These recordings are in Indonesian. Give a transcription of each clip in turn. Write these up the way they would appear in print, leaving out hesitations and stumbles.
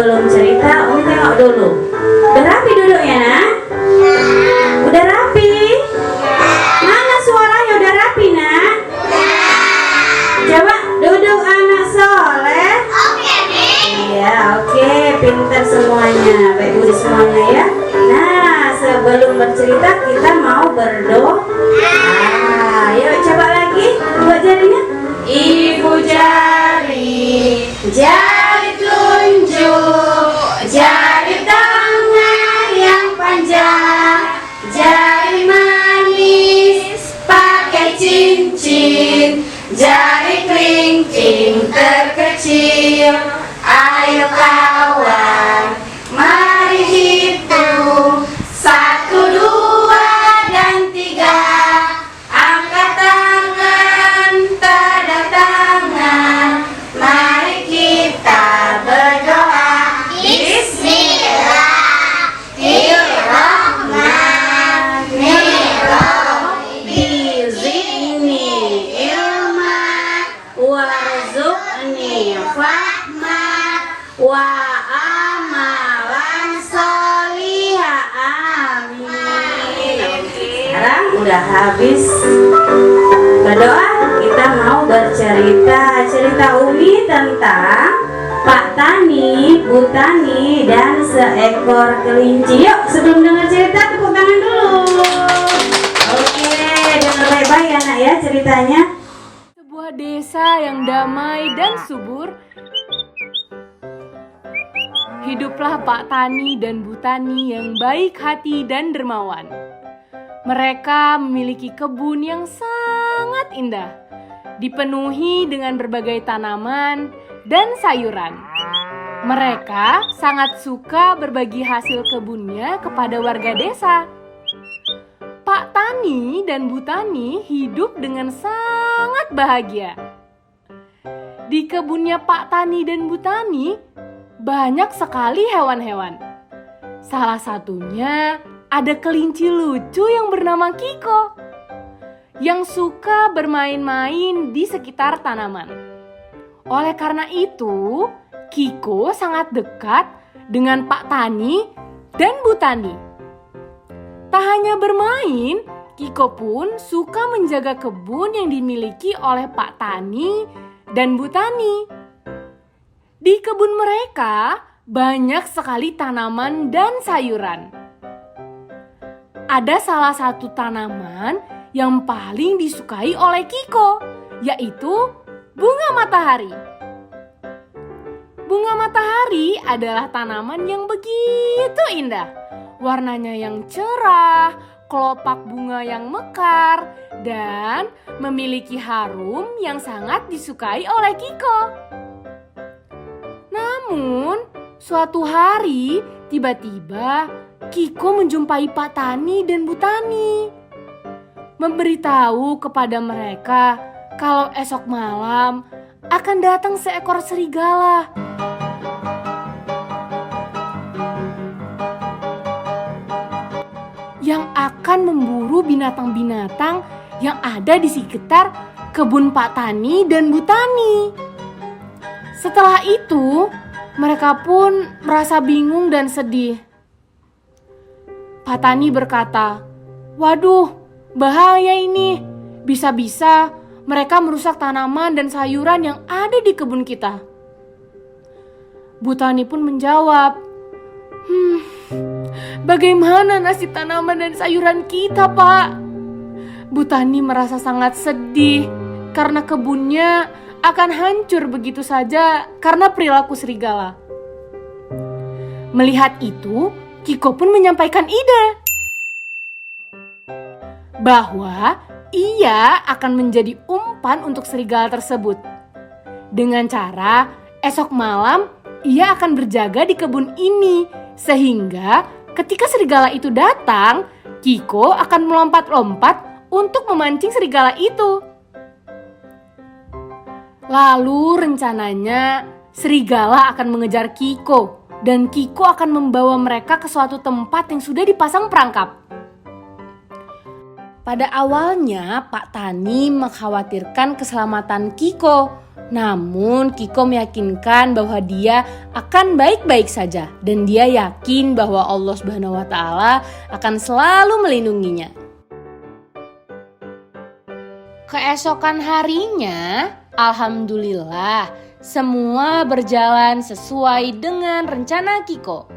sebelum cerita, Umi tengok dulu. Udah rapi duduknya, nak? Udah rapi? Mana suaranya udah rapi, nak? Coba duduk anak soleh. Iya, oke, pintar semuanya. Baik Bu semuanya ya. Nah, sebelum bercerita kita mau berdoa. Yuk coba lagi, buat jarinya. Ibu jari, jari telunjuk, jari tangan yang panjang, jari manis pakai cincin, jari kelingking terkecil. Ayo kawan, mari hitung 1, 2, dan 3. Angkat tangan, tanda tangan. Mari kita berdoa. Bismillahirrahmanirrahim. Bizidni ilma warzuqni fahma wa amalan soliha. Amin. Sekarang udah habis berdoa, kita mau bercerita. Cerita Umi tentang Pak Tani, Bu Tani, dan seekor kelinci. Yuk, sebelum dengar cerita tepuk tangan dulu. Oke, dengar baik-baik ya nak ya ceritanya. Sebuah desa yang damai dan subur, hiduplah Pak Tani dan Bu Tani yang baik hati dan dermawan. Mereka memiliki kebun yang sangat indah, dipenuhi dengan berbagai tanaman dan sayuran. Mereka sangat suka berbagi hasil kebunnya kepada warga desa. Pak Tani dan Bu Tani hidup dengan sangat bahagia. Di kebunnya Pak Tani dan Bu Tani banyak sekali hewan-hewan. Salah satunya ada kelinci lucu yang bernama Kiko, yang suka bermain-main di sekitar tanaman. Oleh karena itu, Kiko sangat dekat dengan Pak Tani dan Bu Tani. Tak hanya bermain, Kiko pun suka menjaga kebun yang dimiliki oleh Pak Tani dan Bu Tani. Di kebun mereka banyak sekali tanaman dan sayuran. Ada salah satu tanaman yang paling disukai oleh Kiko, yaitu bunga matahari. Bunga matahari adalah tanaman yang begitu indah. Warnanya yang cerah, kelopak bunga yang mekar, dan memiliki harum yang sangat disukai oleh Kiko. Namun, suatu hari tiba-tiba Kiko menjumpai Pak Tani dan Bu Tani, memberitahu kepada mereka kalau esok malam akan datang seekor serigala. Yang akan memburu binatang-binatang yang ada di sekitar kebun Pak Tani dan Bu Tani. Setelah itu, mereka pun merasa bingung dan sedih. Pak Tani berkata, "Waduh, bahaya ini. Bisa-bisa mereka merusak tanaman dan sayuran yang ada di kebun kita." Bu Tani pun menjawab, "Bagaimana nasib tanaman dan sayuran kita, Pak?" Bu Tani merasa sangat sedih karena kebunnya akan hancur begitu saja karena perilaku serigala. Melihat itu, Kiko pun menyampaikan ide bahwa ia akan menjadi umpan untuk serigala tersebut. Dengan cara esok malam ia akan berjaga di kebun ini, sehingga ketika serigala itu datang, Kiko akan melompat-lompat untuk memancing serigala itu. Lalu rencananya serigala akan mengejar Kiko, dan Kiko akan membawa mereka ke suatu tempat yang sudah dipasang perangkap. Pada awalnya Pak Tani mengkhawatirkan keselamatan Kiko Namun Kiko meyakinkan bahwa dia akan baik-baik saja dan dia yakin bahwa Allah Subhanahu wa taala akan selalu melindunginya. Keesokan harinya, alhamdulillah, semua berjalan sesuai dengan rencana Kiko.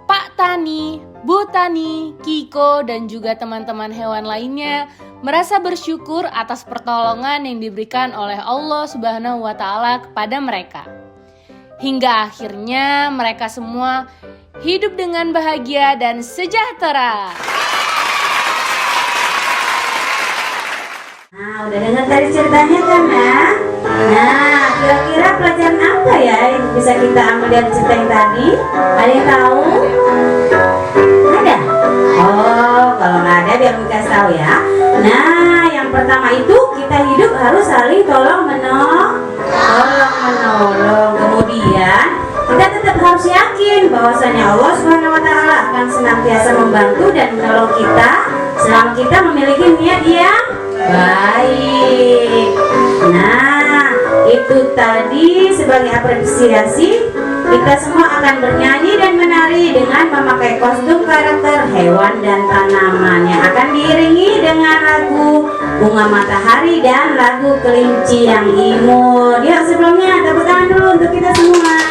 Pak Tani, Bu Tani, Kiko, dan juga teman-teman hewan lainnya merasa bersyukur atas pertolongan yang diberikan oleh Allah Subhanahu wa taala kepada mereka. Hingga akhirnya mereka semua hidup dengan bahagia dan sejahtera. Nah, udah dengar tadi ceritanya kan ya? Nah, kira-kira pelajaran apa ya yang bisa kita ambil dari cerita yang tadi? Ada yang tahu? Ada? Oh, kalau nggak ada biar kita tahu ya. Nah, yang pertama itu kita hidup harus saling tolong menolong. Kemudian kita tetap harus yakin bahwasanya Allah Subhanahu wa taala akan senantiasa membantu dan menolong kita selama kita memiliki niat yang baik. Nah, itu tadi sebagai apresiasi kita semua akan bernyanyi dan menari dengan memakai kostum karakter hewan dan tanaman yang akan diiringi dengan lagu Bunga Matahari dan lagu Kelinci yang Imut. Yuk sebelumnya tepuk tangan dulu untuk kita semua.